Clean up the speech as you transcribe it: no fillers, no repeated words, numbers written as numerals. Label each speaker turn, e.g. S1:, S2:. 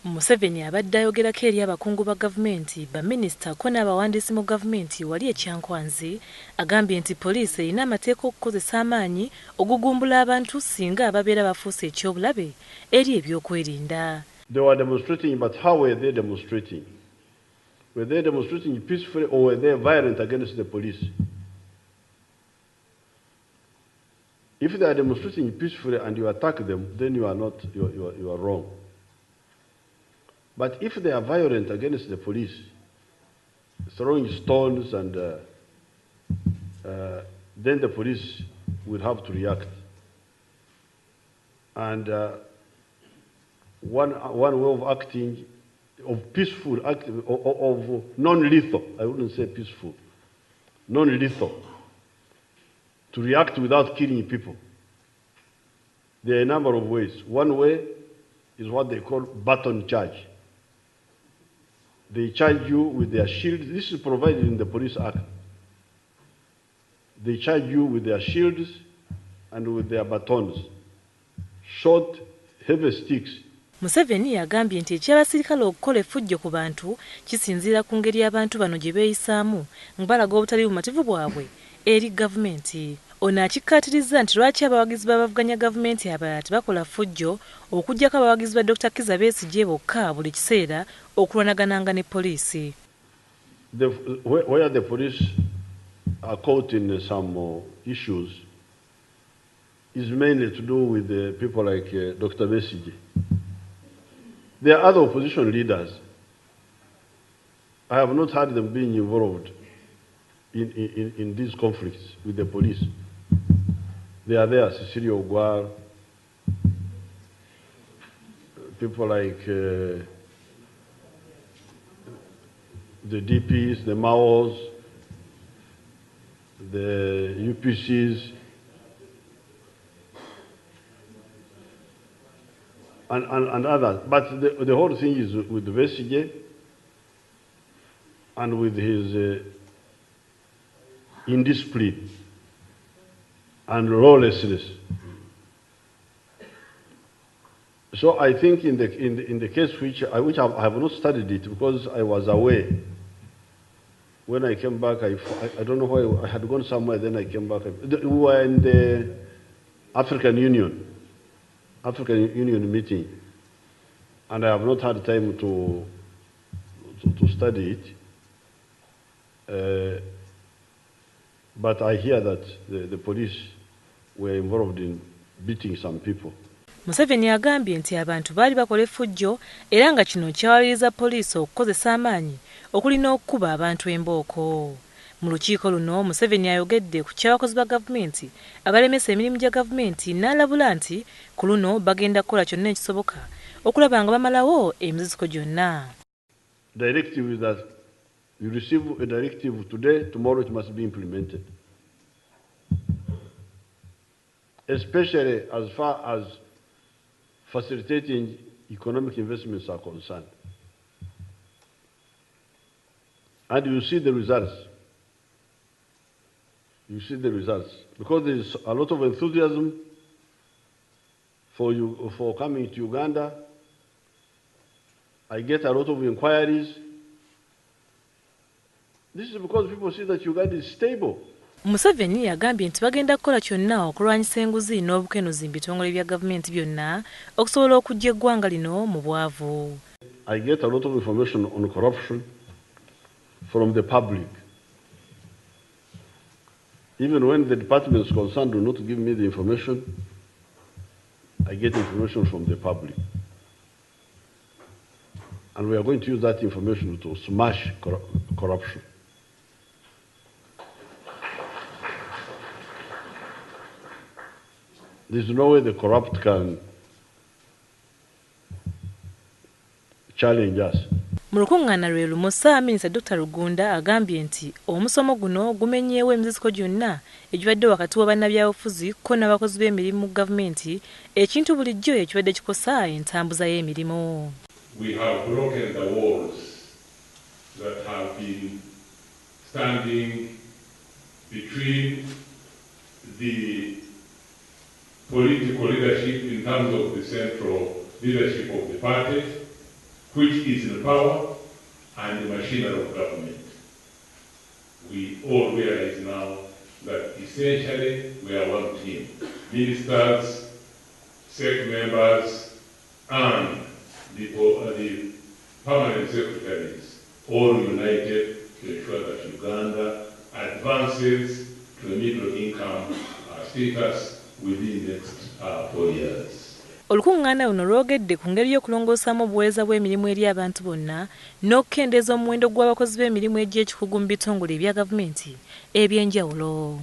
S1: Museveni abadde ayogerako eri abakungu ba gavumenti, baminisita ko n'abawandiisi mu gavumenti wali e Kyankwanzi, agambye nti poliisi erina amateeka okukozesa amaanyi okugumbula abantu singa ababeera bafuuse ekyobulabe eri ebyokwerinda.
S2: They were demonstrating, but how were they demonstrating? Were they demonstrating peacefully or were they violent against the police? If they are demonstrating peacefully and you attack them, then you are wrong. But if they are violent against the police, throwing stones and then the police will have to react. And one way of acting, of peaceful, of non-lethal, I wouldn't say peaceful, non-lethal, to react without killing people. There are a number of ways. One way is what they call baton charge. They charge you with their shields. This is provided in the Police Act. They charge you with their shields and with their batons, short, heavy sticks.
S1: Museveni agambye nti eky'abasirikale okukola effujjo ku bantu kisinziira ku ngeri abantu bano gye beeyisaamu ng'balaga obutali bumativu bwabwe eri gavumenti. Ono akikkaatiriza nti lwaki abawagizi b'abavuganya gavumenti abalala tebakola ffujjo okuggyako abawagizi ba Dr. Kizza Besigye bokka buli kiseera okulwanagananga ne poliisi.
S2: Where the police are caught in some issues is mainly to do with people like Dr. Besigye. There are other opposition leaders. I have not heard them being involved in these conflicts with the police. They are there, Cecilia Ogwar, people like the DPs, the MAOs, the UPCs, and others. But the whole thing is with Besigye and with his indiscipline and lawlessness. So I think in the case which I have not studied it because I was away. When I came back, I don't know why I had gone somewhere. Then I came back. We were in the African Union meeting, and I have not had time to study it. But I hear that the police were involved in beating some people.
S1: Museveni agambye nti abantu baali bakola effujjo era nga kino kyawaliriza poliisi okukozesa amaanyi okulina okukuba abantu embooko. Mu lukiiko luno Museveni ayogedde ku ky'abakozi ba gavumenti abalemesa emirimu gya gavumenti n'alabula nti ku luno bagenda kukola kyonna ekisoboka okulaba nga bamalawo emiziziko gyonna.
S2: Directive is that you receive a directive today, tomorrow it must be implemented. Especially as far as facilitating economic investments are concerned. And you see the results. You see the results. Because there is a lot of enthusiasm for coming to Uganda. I get a lot of inquiries. This is because people see that Uganda is stable.
S1: Museveni agambye nti bagenda kukola kyonna okulwanyisa enguzi n'obukenuzi mu bitongole bya gavumenti byonna okusobola okuggya eggwanga lino mu bwavu.
S2: I get a lot of information on corruption from the public. Even when the department is concerned do not give me the information, I get information from the public. And we are going to use that information to smash corruption. There's no way the corrupt can challenge us.
S1: Mu lukungaana lwe lumu Minisita Dr. Rugunda agambye nti omusomo guno gumenyeewo emiziziko gyonna egibadde wakati wa bannabyabufuzi ko n'abakozi b'emirimu mu gavumenti ekintu bulijjo ekibadde kikosa entambuza y'emirimu.
S3: We have broken the walls that have been standing between the political leadership in terms of the central leadership of the party which is the power and the machinery of government. We all realize now that essentially we are one team. Ministers, SEC members, and the permanent secretaries, all united to ensure that Uganda advances to a middle income status within the next 4 years.
S1: Olukungaana luno lwogedde ku ngeri y'okulongoosamu obuweereza bw'emirimu eri abantu bonna n'okukendeeza omuwendo gw'abakozi b'emirimu egy'ekikugu mu bitongole ebya gavumenti eby'enjawulo.